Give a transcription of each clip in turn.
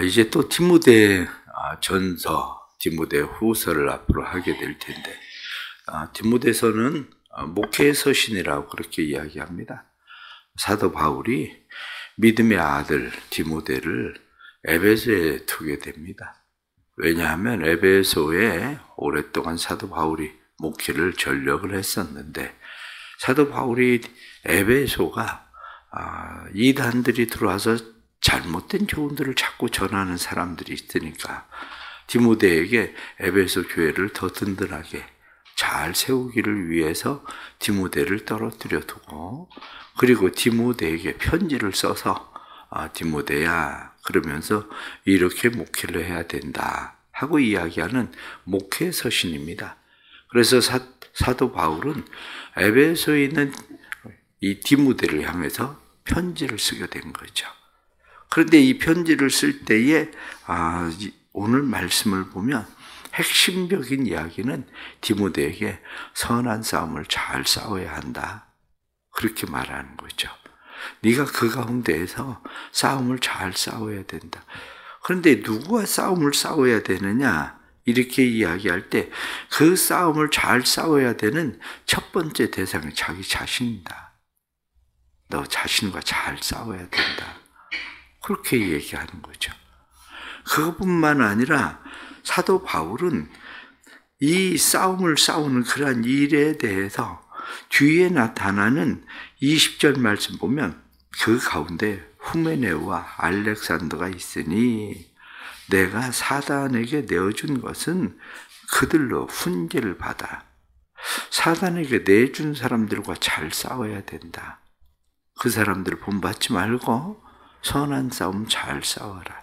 이제 또 디모데 전서, 디모데 후서를 앞으로 하게 될 텐데, 디모데서는 목회의 서신이라고 그렇게 이야기합니다. 사도 바울이 믿음의 아들 디모데를 에베소에 두게 됩니다. 왜냐하면 에베소에 오랫동안 사도 바울이 목회를 전력을 했었는데, 사도 바울이 에베소가 이단들이 들어와서 잘못된 교훈들을 자꾸 전하는 사람들이 있으니까 디모데에게 에베소 교회를 더 든든하게 잘 세우기를 위해서 디모데를 떨어뜨려 두고, 그리고 디모데에게 편지를 써서 디모데야 그러면서 이렇게 목회를 해야 된다 하고 이야기하는 목회 서신입니다. 그래서 사도 바울은 에베소에 있는 이 디모데를 향해서 편지를 쓰게 된 거죠. 그런데 이 편지를 쓸 때에 오늘 말씀을 보면 핵심적인 이야기는 디모데에게 선한 싸움을 잘 싸워야 한다, 그렇게 말하는 거죠. 네가 그 가운데에서 싸움을 잘 싸워야 된다. 그런데 누구와 싸움을 싸워야 되느냐 이렇게 이야기할 때 그 싸움을 잘 싸워야 되는 첫 번째 대상이 자기 자신이다. 너 자신과 잘 싸워야 된다, 그렇게 얘기하는 거죠. 그것뿐만 아니라 사도 바울은 이 싸움을 싸우는 그러한 일에 대해서 뒤에 나타나는 20절 말씀 보면 그 가운데 후메네오와 알렉산더가 있으니 내가 사단에게 내어준 것은 그들로 훈계를 받아. 사단에게 내준 사람들과 잘 싸워야 된다. 그 사람들을 본받지 말고 선한 싸움 잘 싸워라.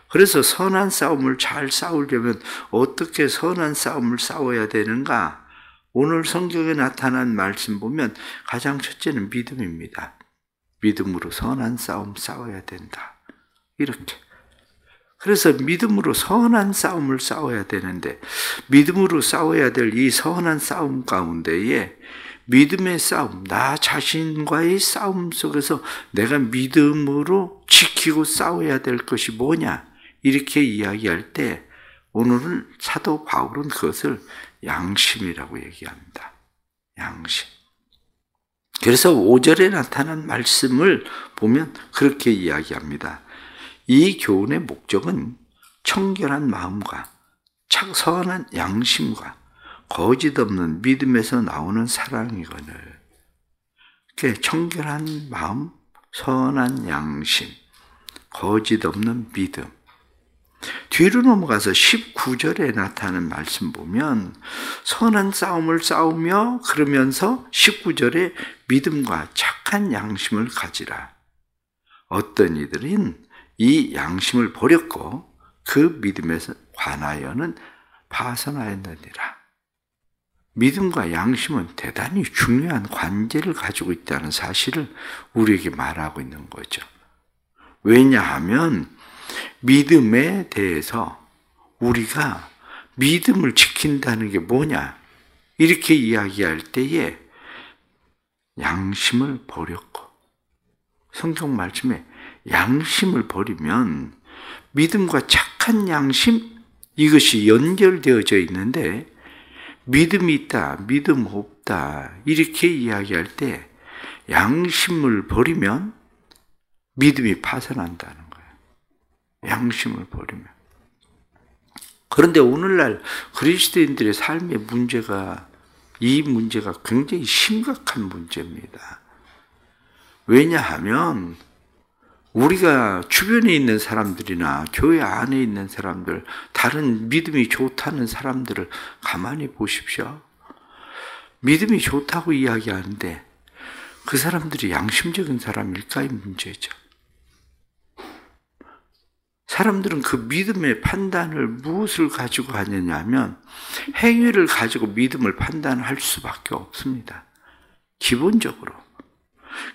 그래서 선한 싸움을 잘 싸우려면 어떻게 선한 싸움을 싸워야 되는가? 오늘 성경에 나타난 말씀 보면 가장 첫째는 믿음입니다. 믿음으로 선한 싸움 싸워야 된다, 이렇게. 그래서 믿음으로 선한 싸움을 싸워야 되는데, 믿음으로 싸워야 될 이 선한 싸움 가운데에 믿음의 싸움, 나 자신과의 싸움 속에서 내가 믿음으로 지키고 싸워야 될 것이 뭐냐 이렇게 이야기할 때 오늘은 사도 바울은 그것을 양심이라고 얘기합니다. 양심. 그래서 5절에 나타난 말씀을 보면 그렇게 이야기합니다. 이 교훈의 목적은 청결한 마음과 선한 양심과 거짓 없는 믿음에서 나오는 사랑이거늘. 청결한 마음, 선한 양심, 거짓 없는 믿음. 뒤로 넘어가서 19절에 나타나는 말씀 보면 선한 싸움을 싸우며 그러면서 19절에 믿음과 착한 양심을 가지라. 어떤 이들은 이 양심을 버렸고 그 믿음에서 관하여는 파선하였느니라. 믿음과 양심은 대단히 중요한 관계를 가지고 있다는 사실을 우리에게 말하고 있는 거죠. 왜냐하면 믿음에 대해서 우리가 믿음을 지킨다는 게 뭐냐 이렇게 이야기할 때에 양심을 버렸고, 성경 말씀에 양심을 버리면 믿음과 착한 양심, 이것이 연결되어져 있는데 믿음이 있다, 믿음 없다 이렇게 이야기할 때 양심을 버리면 믿음이 파산한다는 거예요. 양심을 버리면. 그런데 오늘날 그리스도인들의 삶의 문제가, 이 문제가 굉장히 심각한 문제입니다. 왜냐하면 우리가 주변에 있는 사람들이나 교회 안에 있는 사람들, 다른 믿음이 좋다는 사람들을 가만히 보십시오. 믿음이 좋다고 이야기하는데 그 사람들이 양심적인 사람일까? 이 문제죠. 사람들은 그 믿음의 판단을 무엇을 가지고 하느냐 하면 행위를 가지고 믿음을 판단할 수밖에 없습니다. 기본적으로.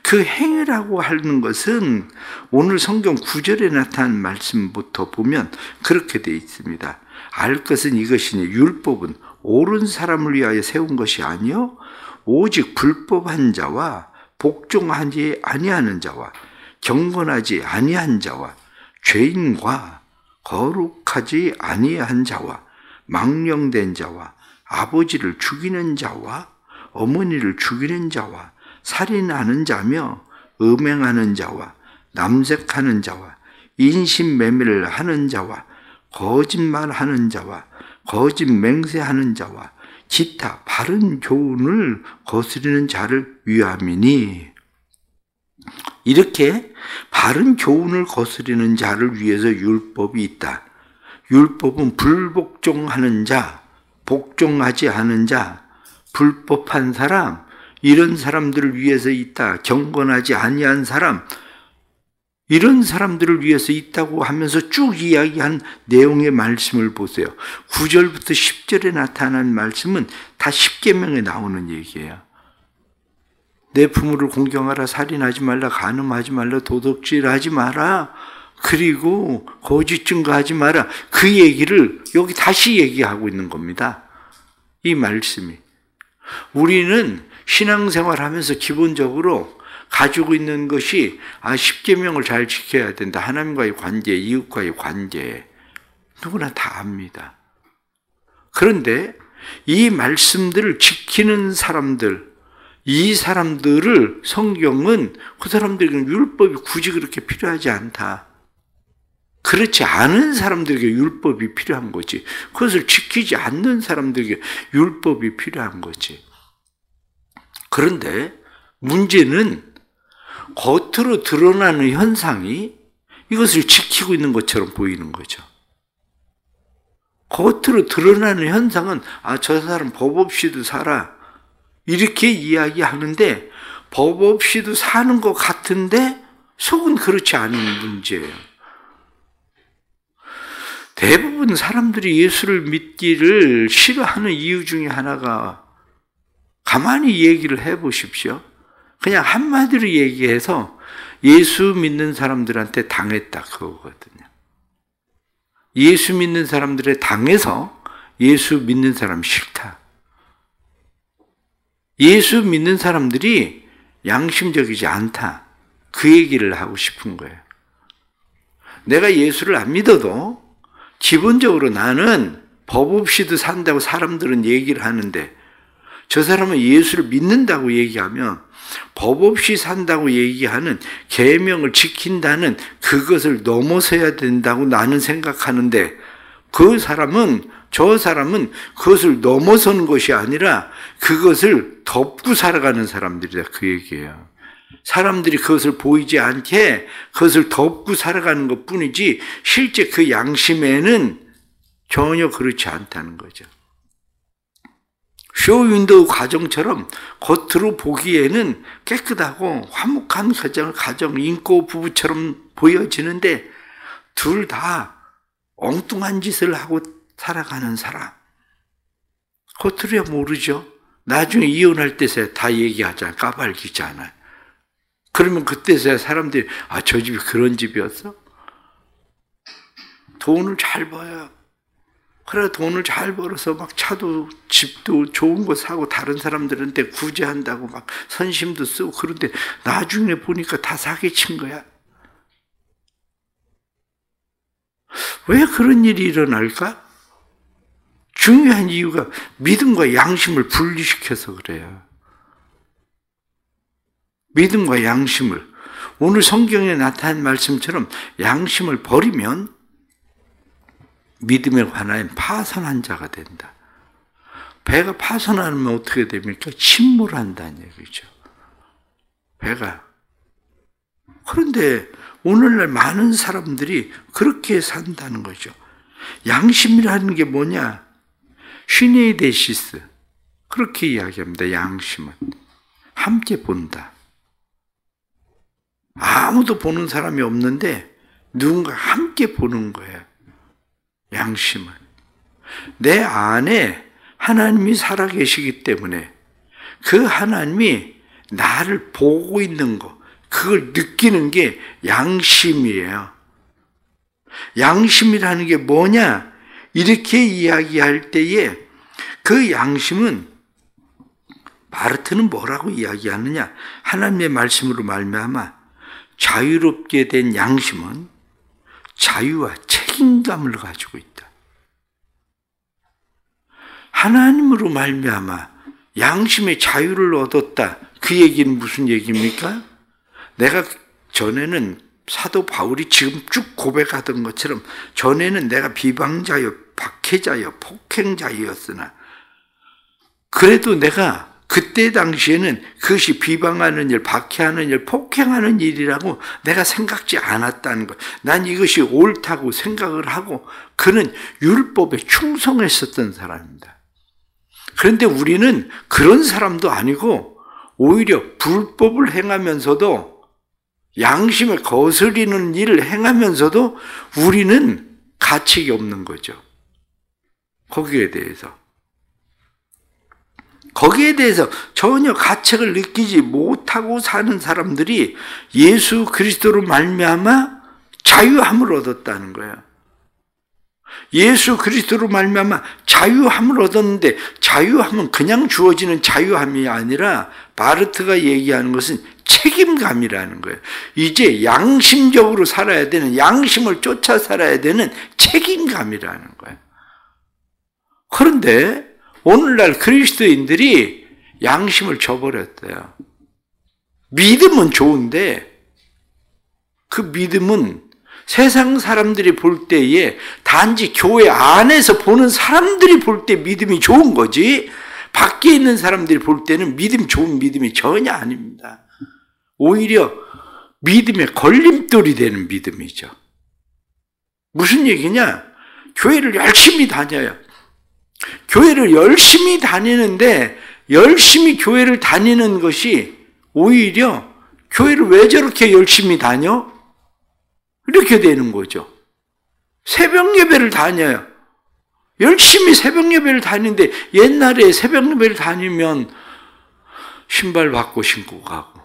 그 행위라고 하는 것은 오늘 성경 9절에 나타난 말씀부터 보면 그렇게 되어 있습니다. 알 것은 이것이니 율법은 옳은 사람을 위하여 세운 것이 아니요 오직 불법한 자와 복종하지 아니하는 자와 경건하지 아니한 자와 죄인과 거룩하지 아니한 자와 망령된 자와 아버지를 죽이는 자와 어머니를 죽이는 자와 살인하는 자며 음행하는 자와 남색하는 자와 인신매매를 하는 자와 거짓말하는 자와 거짓 맹세하는 자와 기타 바른 교훈을 거스르는 자를 위함이니, 이렇게 바른 교훈을 거스르는 자를 위해서 율법이 있다. 율법은 불복종하는 자, 복종하지 않은 자, 불법한 사람, 이런 사람들을 위해서 있다. 경건하지 아니한 사람, 이런 사람들을 위해서 있다고 하면서 쭉 이야기한 내용의 말씀을 보세요. 9절부터 10절에 나타난 말씀은 다 십계명에 나오는 얘기예요. 내 부모를 공경하라, 살인하지 말라, 간음하지 말라, 도둑질하지 마라, 그리고 거짓 증거하지 마라. 그 얘기를 여기 다시 얘기하고 있는 겁니다. 이 말씀이. 우리는 신앙생활하면서 기본적으로 가지고 있는 것이 십계명을 잘 지켜야 된다. 하나님과의 관계, 이웃과의 관계. 누구나 다 압니다. 그런데 이 말씀들을 지키는 사람들, 이 사람들을 성경은 그 사람들에게는 율법이 굳이 그렇게 필요하지 않다. 그렇지 않은 사람들에게 율법이 필요한 거지. 그것을 지키지 않는 사람들에게 율법이 필요한 거지. 그런데 문제는 겉으로 드러나는 현상이 이것을 지키고 있는 것처럼 보이는 거죠. 겉으로 드러나는 현상은 저 사람 법 없이도 살아, 이렇게 이야기하는데 법 없이도 사는 것 같은데 속은 그렇지 않은 문제예요. 대부분 사람들이 예수를 믿기를 싫어하는 이유 중에 하나가, 가만히 얘기를 해보십시오. 그냥 한마디로 얘기해서 예수 믿는 사람들한테 당했다, 그거거든요. 예수 믿는 사람들에 당해서 예수 믿는 사람 싫다. 예수 믿는 사람들이 양심적이지 않다. 그 얘기를 하고 싶은 거예요. 내가 예수를 안 믿어도 기본적으로 나는 법 없이도 산다고 사람들은 얘기를 하는데, 저 사람은 예수를 믿는다고 얘기하면 법 없이 산다고 얘기하는 계명을 지킨다는 그것을 넘어서야 된다고 나는 생각하는데, 저 사람은 그것을 넘어서는 것이 아니라 그것을 덮고 살아가는 사람들이다, 그 얘기예요. 사람들이 그것을 보이지 않게 그것을 덮고 살아가는 것 뿐이지 실제 그 양심에는 전혀 그렇지 않다는 거죠. 쇼윈도우 가정처럼 겉으로 보기에는 깨끗하고 화목한 가정, 인고 부부처럼 보여지는데 둘 다 엉뚱한 짓을 하고 살아가는 사람. 겉으로야 모르죠. 나중에 이혼할 때서야 다 얘기하잖아요. 까발리잖아요. 그러면 그때서야 사람들이 저 집이 그런 집이었어? 돈을 잘 벌어요. 그래, 돈을 잘 벌어서 막 차도 집도 좋은 거 사고 다른 사람들한테 구제한다고 막 선심도 쓰고, 그런데 나중에 보니까 다 사기친 거야. 왜 그런 일이 일어날까? 중요한 이유가 믿음과 양심을 분리시켜서 그래요. 믿음과 양심을, 오늘 성경에 나타난 말씀처럼 양심을 버리면 믿음에 관하여 파선한 자가 된다. 배가 파선하면 어떻게 됩니까? 침몰한다는 얘기죠. 배가. 그런데 오늘날 많은 사람들이 그렇게 산다는 거죠. 양심이라는 게 뭐냐? 휘네이데시스. 그렇게 이야기합니다. 양심은. 함께 본다. 아무도 보는 사람이 없는데 누군가 함께 보는 거예요. 양심은. 내 안에 하나님이 살아계시기 때문에 그 하나님이 나를 보고 있는 거, 그걸 느끼는 게 양심이에요. 양심이라는 게 뭐냐? 이렇게 이야기할 때에 그 양심은, 바르트는 뭐라고 이야기하느냐? 하나님의 말씀으로 말미암아 자유롭게 된 양심은 자유와 책임감을 가지고 있다. 하나님으로 말미암아 양심의 자유를 얻었다. 그 얘기는 무슨 얘기입니까? 내가 전에는 사도 바울이 지금 쭉 고백하던 것처럼 전에는 내가 비방자여 박해자여 폭행자였으나 그래도 내가 그때 당시에는 그것이 비방하는 일, 박해하는 일, 폭행하는 일이라고 내가 생각지 않았다는 것. 난 이것이 옳다고 생각을 하고 그는 율법에 충성했었던 사람입니다. 그런데 우리는 그런 사람도 아니고 오히려 불법을 행하면서도 양심에 거스리는 일을 행하면서도 우리는 가책이 없는 거죠. 거기에 대해서 전혀 가책을 느끼지 못하고 사는 사람들이 예수 그리스도로 말미암아 자유함을 얻었다는 거예요. 예수 그리스도로 말미암아 자유함을 얻었는데 자유함은 그냥 주어지는 자유함이 아니라 바르트가 얘기하는 것은 책임감이라는 거예요. 이제 양심적으로 살아야 되는, 양심을 쫓아 살아야 되는 책임감이라는 거예요. 그런데 오늘날 그리스도인들이 양심을 저버렸대요. 믿음은 좋은데 그 믿음은 세상 사람들이 볼 때에 단지 교회 안에서 보는 사람들이 볼 때 믿음이 좋은 거지 밖에 있는 사람들이 볼 때는 좋은 믿음이 전혀 아닙니다. 오히려 믿음의 걸림돌이 되는 믿음이죠. 무슨 얘기냐? 교회를 열심히 다녀요. 교회를 열심히 다니는데 열심히 교회를 다니는 것이 오히려 교회를 왜 저렇게 열심히 다녀? 이렇게 되는 거죠. 새벽 예배를 다녀요. 열심히 새벽 예배를 다니는데 옛날에 새벽 예배를 다니면 신발 바꿔 신고 가고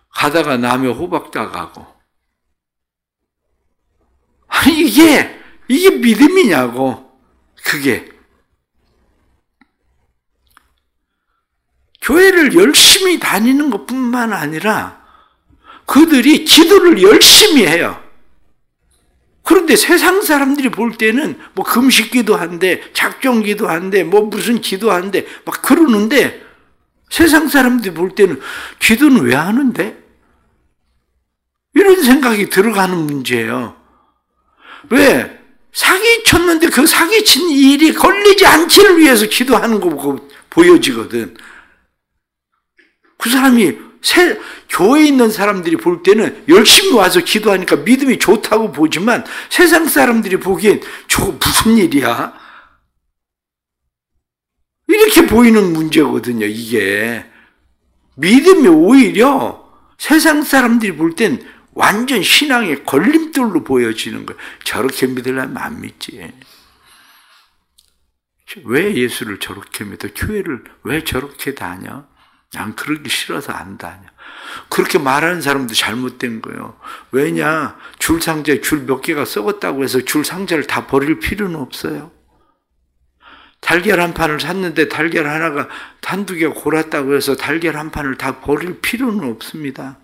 가다가 남의 호박 따가고 아니 이게 믿음이냐고. 그게 교회를 열심히 다니는 것뿐만 아니라 그들이 기도를 열심히 해요. 그런데 세상 사람들이 볼 때는 뭐 금식 기도한대, 작정 기도한대, 뭐 무슨 기도한대 막 그러는데 세상 사람들이 볼 때는 기도는 왜 하는데? 이런 생각이 들어가는 문제예요. 왜? 사기쳤는데 그 사기친 일이 걸리지 않기를 위해서 기도하는 거 보여지거든. 그 사람이 교회에 있는 사람들이 볼 때는 열심히 와서 기도하니까 믿음이 좋다고 보지만 세상 사람들이 보기엔 저거 무슨 일이야? 이렇게 보이는 문제거든요, 이게. 믿음이 오히려 세상 사람들이 볼 땐 완전 신앙의 걸림돌로 보여지는 거예요. 저렇게 믿으려면 안 믿지. 왜 예수를 저렇게 믿어? 교회를 왜 저렇게 다녀? 난 그러기 싫어서 안 다녀. 그렇게 말하는 사람도 잘못된 거예요. 왜냐? 줄 상자에 줄 몇 개가 썩었다고 해서 줄 상자를 다 버릴 필요는 없어요. 달걀 한 판을 샀는데 달걀 하나가 한두 개가 골았다고 해서 달걀 한 판을 다 버릴 필요는 없습니다.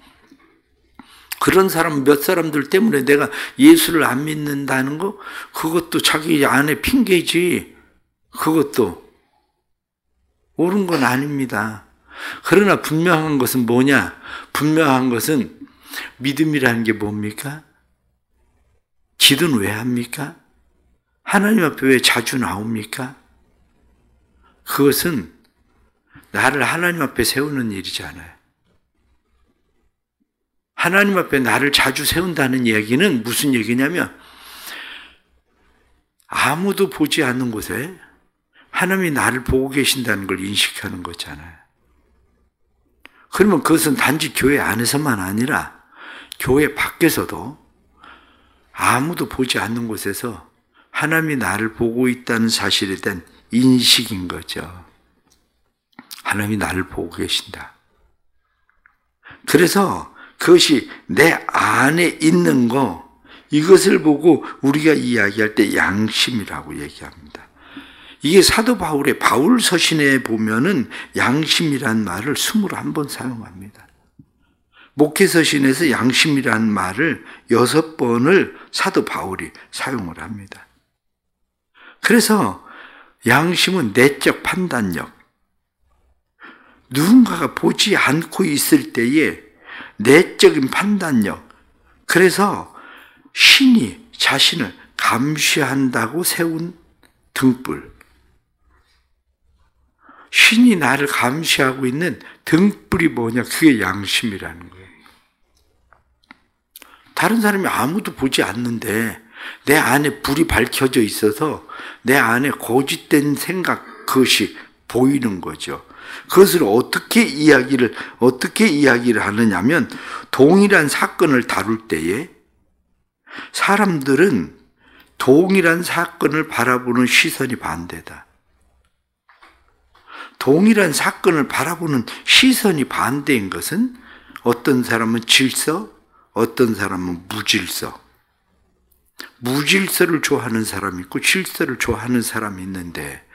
그런 몇 사람들 때문에 내가 예수를 안 믿는다는 거, 그것도 자기 안에 핑계지. 그것도 옳은 건 아닙니다. 그러나 분명한 것은 뭐냐? 분명한 것은 믿음이라는 게 뭡니까? 기도는 왜 합니까? 하나님 앞에 왜 자주 나옵니까? 그것은 나를 하나님 앞에 세우는 일이잖아요. 하나님 앞에 나를 자주 세운다는 얘기는 무슨 얘기냐면 아무도 보지 않는 곳에 하나님이 나를 보고 계신다는 걸 인식하는 거잖아요. 그러면 그것은 단지 교회 안에서만 아니라 교회 밖에서도 아무도 보지 않는 곳에서 하나님이 나를 보고 있다는 사실에 대한 인식인 거죠. 하나님이 나를 보고 계신다. 그래서 그것이 내 안에 있는 거, 이것을 보고 우리가 이야기할 때 양심이라고 얘기합니다. 이게 사도 바울의 바울 서신에 보면은 양심이란 말을 21번 사용합니다. 목회서신에서 양심이라는 말을 6번을 사도 바울이 사용을 합니다. 그래서 양심은 내적 판단력, 누군가가 보지 않고 있을 때의 내적인 판단력, 그래서 신이 자신을 감시한다고 세운 등불, 신이 나를 감시하고 있는 등불이 뭐냐? 그게 양심이라는 거예요. 다른 사람이 아무도 보지 않는데 내 안에 불이 밝혀져 있어서 내 안에 고짓된 생각, 그것이 보이는 거죠. 그것을 어떻게 이야기를 하느냐면, 동일한 사건을 다룰 때에 사람들은 동일한 사건을 바라보는 시선이 반대다. 동일한 사건을 바라보는 시선이 반대인 것은 어떤 사람은 질서, 어떤 사람은 무질서. 무질서를 좋아하는 사람이 있고 질서를 좋아하는 사람이 있는데,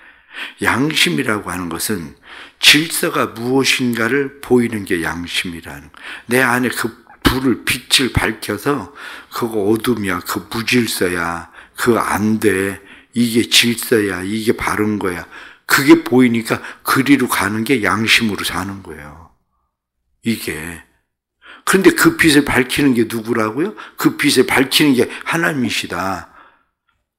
양심이라고 하는 것은 질서가 무엇인가를 보이는 게 양심이라는, 내 안에 그 불을, 빛을 밝혀서 그거 어둠이야, 그 무질서야, 그거 안 돼, 이게 질서야, 이게 바른 거야, 그게 보이니까 그리로 가는 게 양심으로 사는 거예요. 이게. 그런데 그 빛을 밝히는 게 누구라고요? 그 빛을 밝히는 게 하나님이시다.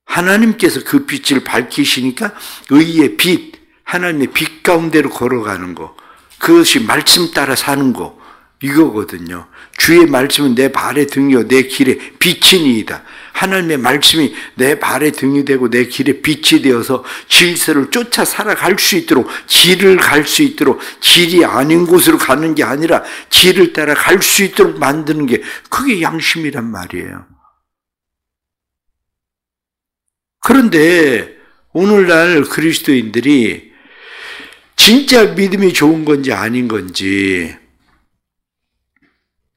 하나님께서 그 빛을 밝히시니까 의의 빛, 하나님의 빛 가운데로 걸어가는 거, 그것이 말씀 따라 사는 거, 이거거든요. 주의 말씀은 내 발의 등이요 내 길에 빛이니이다. 하나님의 말씀이 내 발의 등이 되고 내 길에 빛이 되어서 질서를 쫓아 살아갈 수 있도록, 길을 갈 수 있도록, 길이 아닌 곳으로 가는 게 아니라 길을 따라 갈 수 있도록 만드는 게, 그게 양심이란 말이에요. 그런데 오늘날 그리스도인들이 진짜 믿음이 좋은 건지 아닌 건지,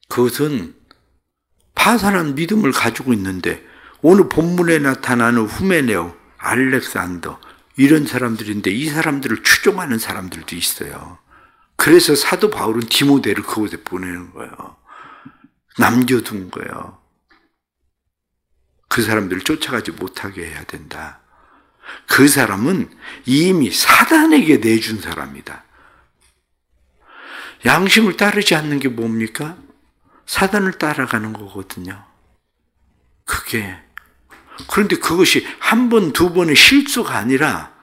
그것은 파산한 믿음을 가지고 있는데, 오늘 본문에 나타나는 후메네오, 알렉산더, 이런 사람들인데 이 사람들을 추종하는 사람들도 있어요. 그래서 사도 바울은 디모데를 그곳에 보내는 거예요. 남겨둔 거예요. 그 사람들을 쫓아가지 못하게 해야 된다. 그 사람은 이미 사단에게 내준 사람이다. 양심을 따르지 않는 게 뭡니까? 사단을 따라가는 거거든요. 그게. 그런데 그것이 한 번, 두 번의 실수가 아니라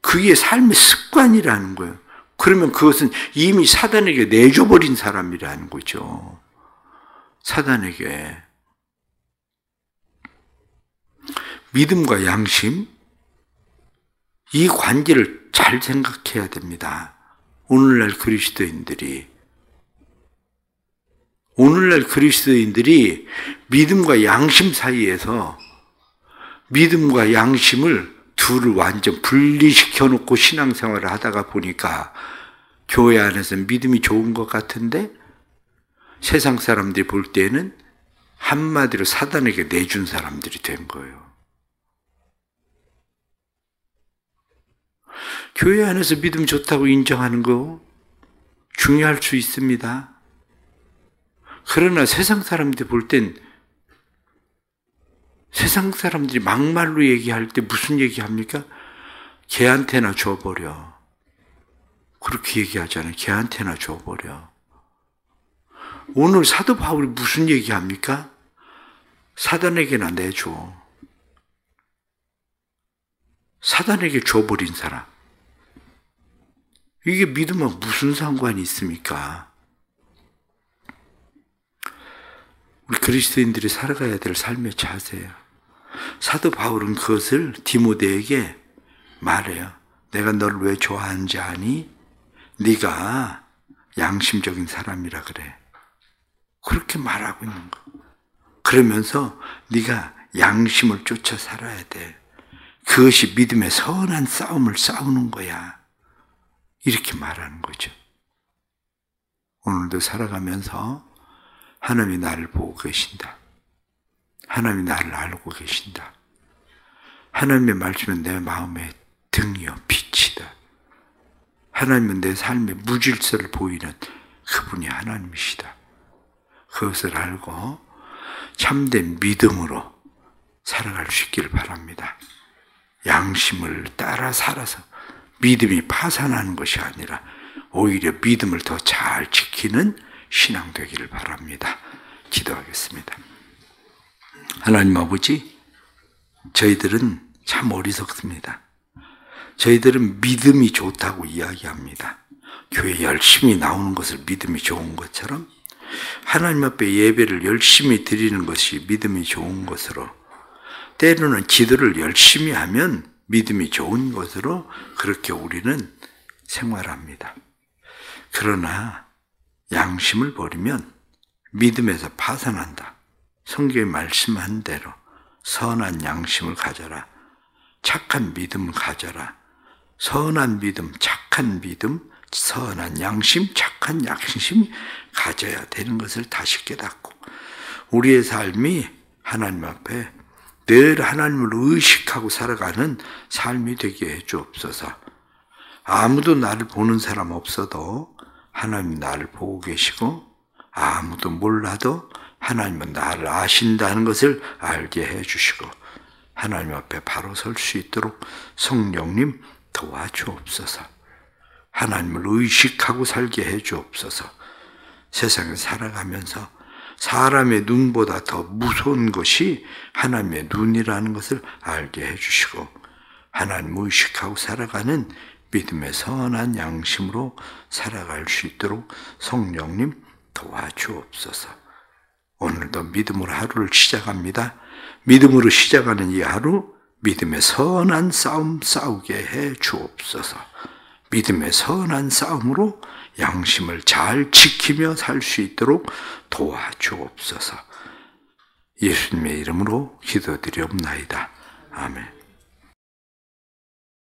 그의 삶의 습관이라는 거예요. 그러면 그것은 이미 사단에게 내줘버린 사람이라는 거죠. 사단에게. 믿음과 양심, 이 관계를 잘 생각해야 됩니다. 오늘날 그리스도인들이 믿음과 양심 사이에서 믿음과 양심을 둘을 완전 분리시켜 놓고 신앙생활을 하다가 보니까 교회 안에서 믿음이 좋은 것 같은데 세상 사람들이 볼 때는 한마디로 사단에게 내준 사람들이 된 거예요. 교회 안에서 믿음 좋다고 인정하는 거 중요할 수 있습니다. 그러나 세상 사람들이 볼 땐, 세상 사람들이 막말로 얘기할 때 무슨 얘기합니까? 걔한테나 줘버려. 그렇게 얘기하잖아요. 걔한테나 줘버려. 오늘 사도 바울이 무슨 얘기합니까? 사단에게나 내줘. 사단에게 줘버린 사람. 이게 믿음과 무슨 상관이 있습니까? 우리 그리스도인들이 살아가야 될 삶의 자세예요. 사도 바울은 그것을 디모데에게 말해요. 내가 너를 왜 좋아하는지 아니? 네가 양심적인 사람이라 그래. 그렇게 말하고 있는 거. 그러면서 네가 양심을 쫓아 살아야 돼. 그것이 믿음의 선한 싸움을 싸우는 거야. 이렇게 말하는 거죠. 오늘도 살아가면서 하나님이 나를 보고 계신다. 하나님이 나를 알고 계신다. 하나님의 말씀은 내 마음의 등이요 빛이다. 하나님은 내 삶의 무질서를 보이는 그분이 하나님이시다. 그것을 알고 참된 믿음으로 살아갈 수 있기를 바랍니다. 양심을 따라 살아서 믿음이 파산하는 것이 아니라 오히려 믿음을 더 잘 지키는 신앙 되기를 바랍니다. 기도하겠습니다. 하나님 아버지, 저희들은 참 어리석습니다. 저희들은 믿음이 좋다고 이야기합니다. 교회 열심히 나오는 것을 믿음이 좋은 것처럼 하나님 앞에 예배를 열심히 드리는 것이 믿음이 좋은 것으로, 때로는 기도를 열심히 하면 믿음이 좋은 것으로 그렇게 우리는 생활합니다. 그러나 양심을 버리면 믿음에서 파산한다. 성경에 말씀한 대로 선한 양심을 가져라. 착한 믿음을 가져라. 선한 믿음, 착한 믿음, 선한 양심, 착한 양심 가져야 되는 것을 다시 깨닫고 우리의 삶이 하나님 앞에 늘 하나님을 의식하고 살아가는 삶이 되게 해 주옵소서. 아무도 나를 보는 사람 없어도 하나님 나를 보고 계시고, 아무도 몰라도 하나님은 나를 아신다는 것을 알게 해 주시고, 하나님 앞에 바로 설 수 있도록 성령님 도와주옵소서. 하나님을 의식하고 살게 해 주옵소서. 세상에 살아가면서 사람의 눈보다 더 무서운 것이 하나님의 눈이라는 것을 알게 해 주시고, 하나님 의식하고 살아가는 믿음의 선한 양심으로 살아갈 수 있도록 성령님 도와주옵소서. 오늘도 믿음으로 하루를 시작합니다. 믿음으로 시작하는 이 하루, 믿음의 선한 싸움 싸우게 해 주옵소서. 믿음의 선한 싸움으로 양심을 잘 지키며 살 수 있도록 도와주옵소서. 예수님의 이름으로 기도드리옵나이다. 아멘.